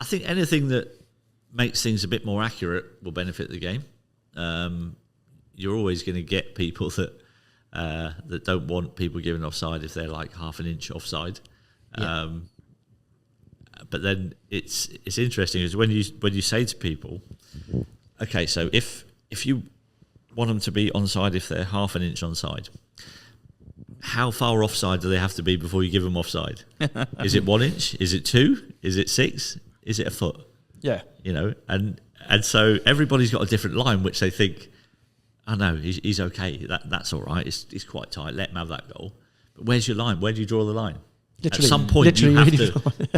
think anything that makes things a bit more accurate will benefit the game. You're always going to get people that don't want people giving offside if they're like half an inch offside. Yeah. But then it's interesting is when you say to people, okay, so if you want them to be onside if they're half an inch onside, how far offside do they have to be before you give them offside? Is it 1 inch? Is it 2? Is it 6? Is it a foot? Yeah. And so everybody's got a different line which they think, oh no, he's okay. That's all right. It's quite tight. Let him have that goal. But where's your line? Where do you draw the line? Literally, at some point, you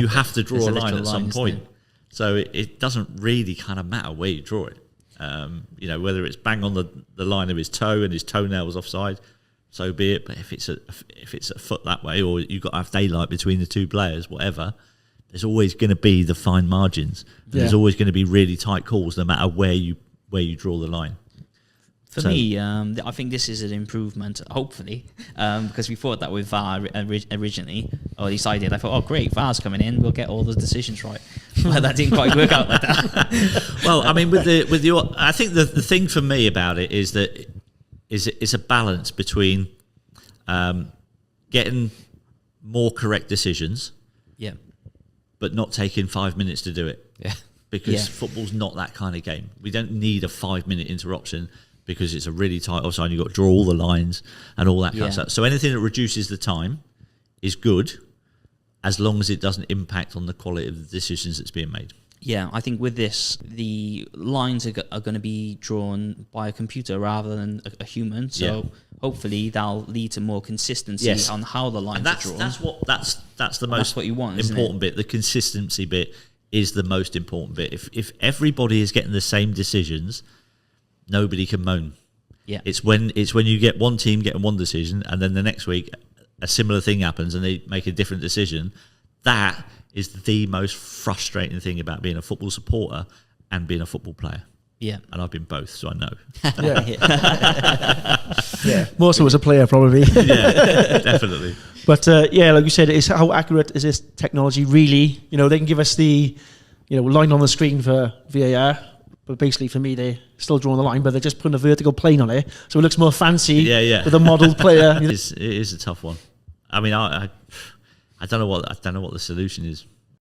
have to draw a line at some point. So it doesn't really kind of matter where you draw it. Whether it's bang on the line of his toe and his toenail was offside, so be it. But if it's a foot that way, or you've got to have daylight between the two players, whatever, there's always going to be the fine margins. Yeah. There's always going to be really tight calls, no matter where you draw the line. For me, I think this is an improvement, hopefully, because we thought that with VAR originally, or at least I did. I thought, oh, great, VAR's coming in, we'll get all the decisions right. But that didn't quite work out like that. Well, I mean, I think the thing for me about it is that it's a balance between getting more correct decisions, yeah, but not taking 5 minutes to do it. Yeah, because football's not that kind of game. We don't need a 5-minute interruption. Because it's a really tight offside, you've got to draw all the lines and all that kind of stuff. So anything that reduces the time is good, as long as it doesn't impact on the quality of the decisions that's being made. Yeah, I think with this, the lines are going to be drawn by a computer rather than a human. So hopefully that'll lead to more consistency on how the lines are drawn. That's the most what you want, important bit. The consistency bit is the most important bit. If everybody is getting the same decisions, nobody can moan. Yeah, it's when you get one team getting one decision, and then the next week a similar thing happens, and they make a different decision. That is the most frustrating thing about being a football supporter and being a football player. Yeah, and I've been both, so I know. Yeah, more so as a player, probably. Yeah, definitely. But like you said, it's how accurate is this technology really? They can give us the line on the screen for VAR. But basically, for me, they're still drawing the line, but they're just putting a vertical plane on it, so it looks more fancy. With a modelled player. It is a tough one. I mean, I don't know what the solution is.